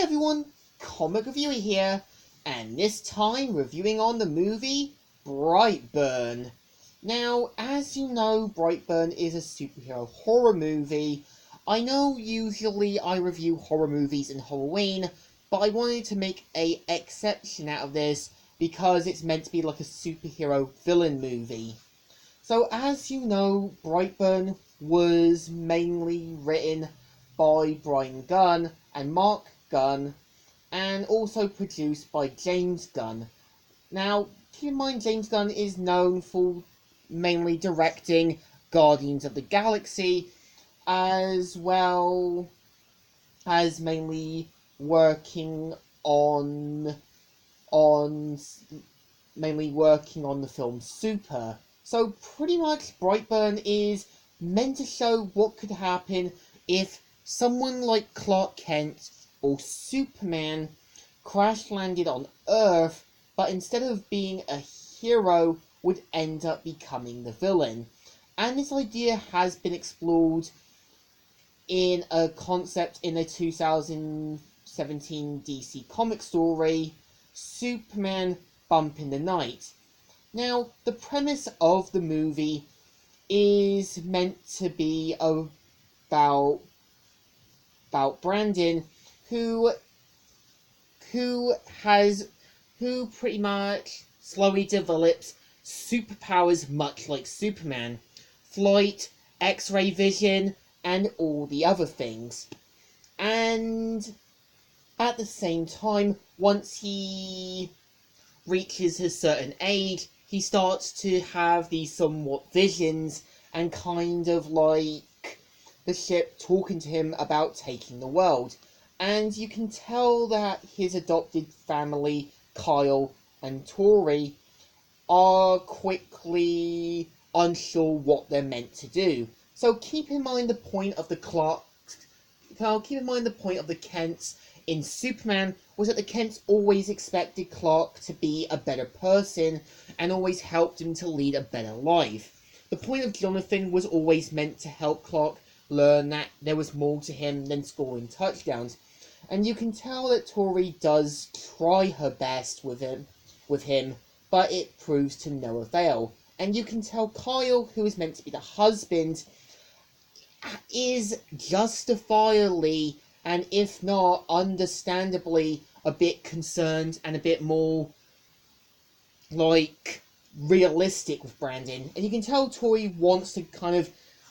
everyone, Comic Reviewer here, and this time reviewing on the movie Brightburn. Now, as you know, Brightburn is a superhero horror movie. I know usually I review horror movies in Halloween, but I wanted to make an exception out of this because it's meant to be like a superhero villain movie. So, as you know, Brightburn was mainly written by Brian Gunn and Mark Gunn, and also produced by James Gunn. Now, keep in mind, James Gunn is known for mainly directing Guardians of the Galaxy, as well as mainly working on the film Super. So pretty much Brightburn is meant to show what could happen if someone like Clark Kent or Superman crash landed on Earth, but instead of being a hero would end up becoming the villain. And this idea has been explored in a concept in a 2017 DC comic story, Superman Bump in the Night. Now, the premise of the movie is meant to be about Brandon, who pretty much slowly develops superpowers much like Superman, flight, X-ray vision, and all the other things. And at the same time, once he reaches a certain age, he starts to have these somewhat visions and kind of like the ship talking to him about taking the world. And you can tell that his adopted family, Kyle and Tori, are quickly unsure what they're meant to do. So keep in mind the point of the Kents in Superman was that the Kents always expected Clark to be a better person and always helped him to lead a better life. The point of Jonathan was always meant to help Clark learn that there was more to him than scoring touchdowns. And you can tell that Tori does try her best with him, but it proves to no avail. And you can tell Kyle, who is meant to be the husband, is justifiably, and if not understandably, a bit concerned and a bit more like realistic with Brandon. And you can tell Tori wants to kind of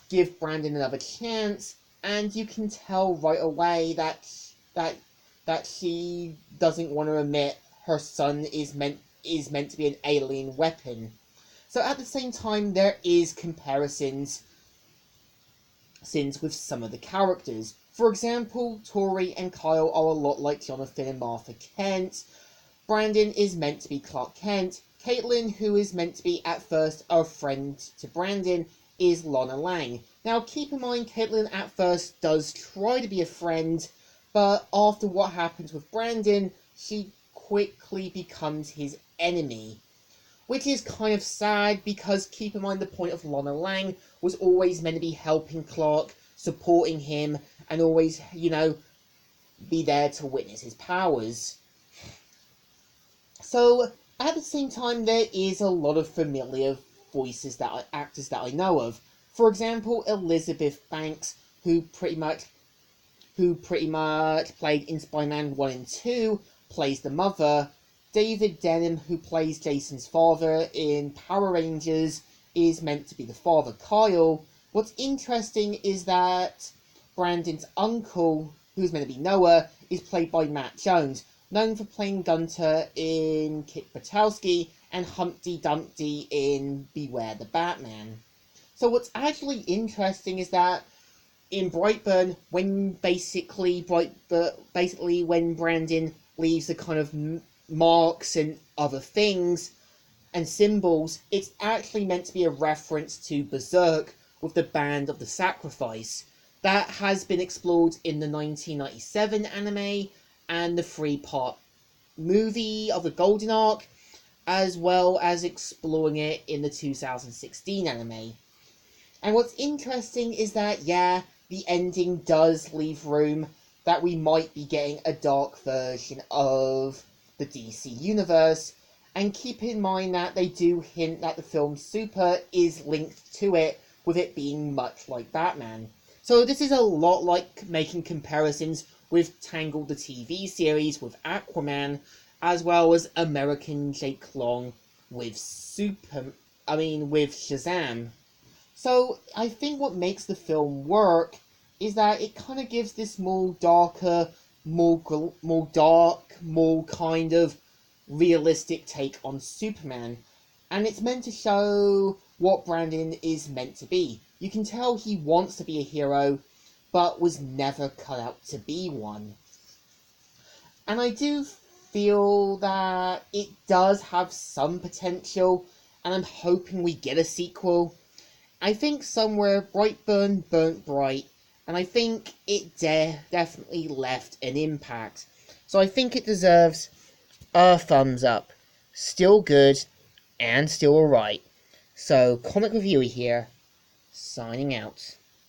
give Brandon another chance, and you can tell right away that she doesn't want to admit her son is meant to be an alien weapon. So at the same time, there is comparisons with some of the characters. For example, Tori and Kyle are a lot like Jonathan and Martha Kent. Brandon is meant to be Clark Kent. Caitlin, who is meant to be at first a friend to Brandon, is Lana Lang. Now keep in mind, Caitlin at first does try to be a friend, but after what happens with Brandon, she quickly becomes his enemy. Which is kind of sad, because keep in mind the point of Lana Lang was always meant to be helping Clark, supporting him, and always, be there to witness his powers. So, at the same time, there is a lot of familiar actors that I know of. For example, Elizabeth Banks, who pretty much played in Spider-Man 1 and 2, plays the mother. David Denham, who plays Jason's father in Power Rangers, is meant to be the father, Kyle. What's interesting is that Brandon's uncle, who's meant to be Noah, is played by Matt Jones, known for playing Gunter in Kit Butowski and Humpty Dumpty in Beware the Batman. So what's actually interesting is that in Brightburn, when when Brandon leaves the kind of marks and other things and symbols, it's actually meant to be a reference to Berserk with the Band of the Sacrifice. That has been explored in the 1997 anime and the 3-part movie of the Golden Arc, as well as exploring it in the 2016 anime. And what's interesting is that, the ending does leave room that we might be getting a dark version of the DC universe, and keep in mind that they do hint that the film Super is linked to it, with it being much like Batman. So this is a lot like making comparisons with Tangled the TV series with Aquaman, as well as American Jake Long with with Shazam. So I think what makes the film work is that it kind of gives this more darker, more dark, more kind of realistic take on Superman, and it's meant to show what Brandon is meant to be. You can tell he wants to be a hero, but was never cut out to be one. And I do feel that it does have some potential, and I'm hoping we get a sequel. I think somewhere Brightburn burnt bright, and I think it definitely left an impact. So I think it deserves a thumbs up. Still good, and still alright. So, Comic Reviewer here, signing out.